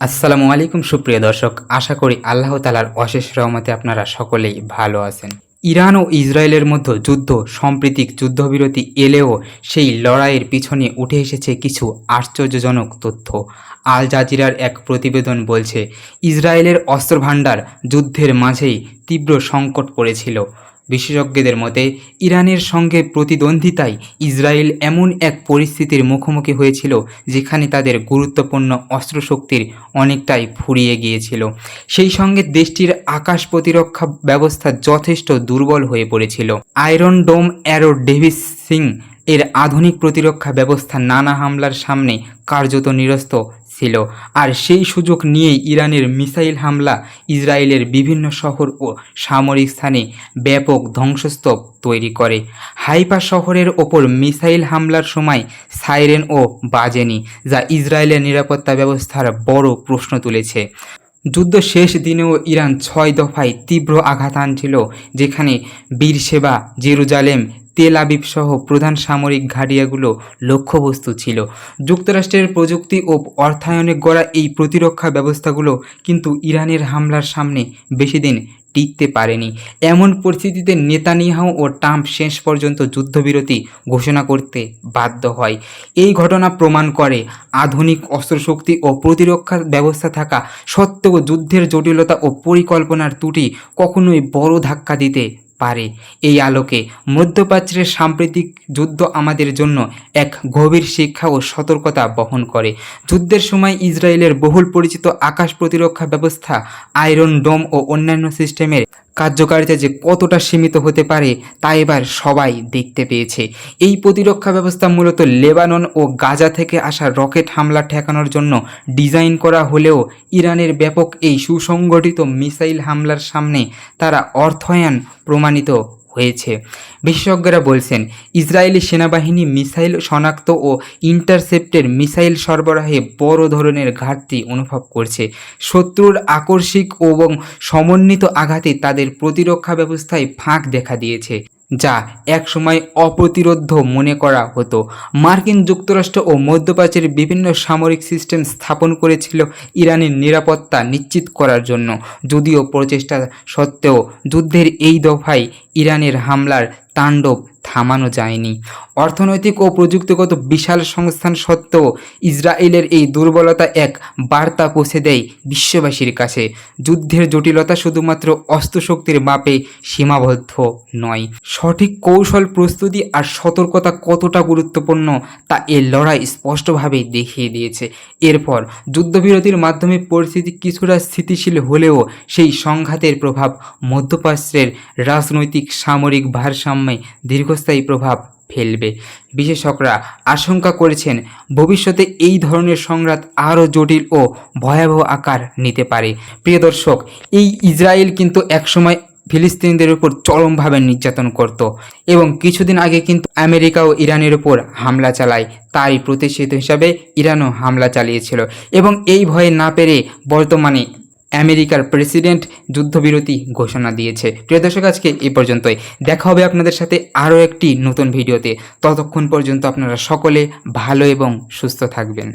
আসসালামু আলাইকুম সুপ্রিয় দর্শক, আশা করি আল্লাহ তাআলার অশেষ রহমতে আপনারা সকলেই ভালো আছেন। ইরান ও ইসরায়েলের মধ্যে যুদ্ধ সাম্প্রতিক যুদ্ধবিরতি এলেও সেই লড়াইয়ের পিছনে উঠে এসেছে কিছু আশ্চর্যজনক তথ্য। আল জাজিরার এক প্রতিবেদন বলছে, ইসরায়েলের অস্ত্রভান্ডার যুদ্ধের মাঝেই তীব্র সংকট পড়েছিল। বিশেষজ্ঞদের মতে, ইরানের সঙ্গে প্রতিদ্বন্দ্বিতায় ইসরায়েল এমন এক পরিস্থিতির মুখোমুখি হয়েছিল যেখানে তাদের গুরুত্বপূর্ণ অস্ত্রশক্তির অনেকটাই ফুরিয়ে গিয়েছিল। সেই সঙ্গে দেশটির আকাশ প্রতিরক্ষা ব্যবস্থা যথেষ্ট দুর্বল হয়ে পড়েছিল। আয়রন ডোম অ্যারো ডেভিসিং এর আধুনিক প্রতিরক্ষা ব্যবস্থা নানা হামলার সামনে কার্যত নিরস্ত ছিল। আর সেই সুযোগ নিয়েই ইরানের মিসাইল হামলা ইসরায়েলের বিভিন্ন শহর ও সামরিক স্থানে ব্যাপক ধ্বংসস্তূপ তৈরি করে। হাইফা শহরের ওপর মিসাইল হামলার সময় সাইরেনও বাজেনি, যা ইসরায়েলের নিরাপত্তা ব্যবস্থার বড় প্রশ্ন তুলেছে। যুদ্ধ শেষ দিনেও ইরান ৬ দফায় তীব্র আঘাত আনছিল, যেখানে বীরশেবা, জেরুজালেম, তেল আবিব সহ প্রধান সামরিক ঘাঁটিগুলো লক্ষ্যবস্তু ছিল। যুক্তরাষ্ট্রের প্রযুক্তি ও অর্থায়নে গড়া এই প্রতিরক্ষা ব্যবস্থাগুলো কিন্তু ইরানের হামলার সামনে বেশিদিন টিকতে পারেনি। এমন পরিস্থিতিতে নেতানিয়াহু ও ট্রাম্প শেষ পর্যন্ত যুদ্ধবিরতি ঘোষণা করতে বাধ্য হয়। এই ঘটনা প্রমাণ করে, আধুনিক অস্ত্রশক্তি ও প্রতিরক্ষা ব্যবস্থা থাকা সত্ত্বেও যুদ্ধের জটিলতা ও পরিকল্পনার ত্রুটি কখনোই বড় ধাক্কা দিতে পারে। এই আলোকে মধ্যপ্রাচ্যের সাম্প্রতিক যুদ্ধ আমাদের জন্য এক গভীর শিক্ষা ও সতর্কতা বহন করে। যুদ্ধের সময় ইসরায়েলের বহুল পরিচিত আকাশ প্রতিরক্ষা ব্যবস্থা আয়রন ডোম ও অন্যান্য সিস্টেমের কার্যকারিতা যে কতটা সীমিত হতে পারে তা এবার সবাই দেখতে পেয়েছে। এই প্রতিরক্ষা ব্যবস্থা মূলত লেবানন ও গাজা থেকে আসা রকেট হামলা ঠেকানোর জন্য ডিজাইন করা হলেও ইরানের ব্যাপক এই সুসংগঠিত মিসাইল হামলার সামনে তারা অর্থায়ন প্রমাণিত হয়েছে। বিশেষজ্ঞরা বলছেন, ইসরায়েলি সেনাবাহিনী মিসাইল শনাক্ত ও ইন্টারসেপ্টের মিসাইল সরবরাহে বড় ধরনের ঘাটতি অনুভব করছে। শত্রুর আকস্মিক এবং সমন্বিত আঘাতে তাদের প্রতিরক্ষা ব্যবস্থায় ফাঁক দেখা দিয়েছে, যা একসময় অপ্রতিরোধ্য মনে করা হতো। মার্কিন যুক্তরাষ্ট্র ও মধ্যপ্রাচ্যের বিভিন্ন সামরিক সিস্টেম স্থাপন করেছিল ইরানের নিরাপত্তা নিশ্চিত করার জন্য। যদিও প্রচেষ্টা সত্ত্বেও যুদ্ধের এই দফায় ইরানের হামলার তাণ্ডব থামানো যায়নি। অর্থনৈতিক ও প্রযুক্তিগত বিশাল সংস্থান সত্ত্বেও ইসরায়েলের এই দুর্বলতা এক বার্তা পৌঁছে দেয় বিশ্ববাসীর কাছে। যুদ্ধের জটিলতা শুধুমাত্র অস্ত্রশক্তির মাপে সীমাবদ্ধ নয়। সঠিক কৌশল, প্রস্তুতি আর সতর্কতা কতটা গুরুত্বপূর্ণ তা এই লড়াই স্পষ্টভাবে দেখিয়ে দিয়েছে। এরপর যুদ্ধবিরতির মাধ্যমে পরিস্থিতি কিছুটা স্থিতিশীল হলেও সেই সংঘাতের প্রভাব মধ্যপ্রাচ্যের রাজনৈতিক সামরিক ভারসাম্যে দীর্ঘস্থায়ী প্রভাব ফেলবে। বিশেষজ্ঞরা আশঙ্কা করেছেন, ভবিষ্যতে এই ধরনের সংঘাত আরও জটিল ও ভয়াবহ আকার নিতে পারে। প্রিয় দর্শক, এই ইসরায়েল কিন্তু একসময় ফিলিস্তিনিদের উপর চরমভাবে নির্যাতন করত এবং কিছুদিন আগে কিন্তু আমেরিকা ও ইরানের উপর হামলা চালায়। তারই প্রতিশোধ হিসাবে ইরানও হামলা চালিয়েছিল এবং এই ভয়ে না পেরে বর্তমানে আমেরিকার প্রেসিডেন্ট যুদ্ধবিরতি ঘোষণা দিয়েছে। প্রিয় দর্শক, আজকে এই পর্যন্তই। দেখা হবে আপনাদের সাথে আরও একটি নতুন ভিডিওতে। ততক্ষণ পর্যন্ত আপনারা সকলে ভালো এবং সুস্থ থাকবেন।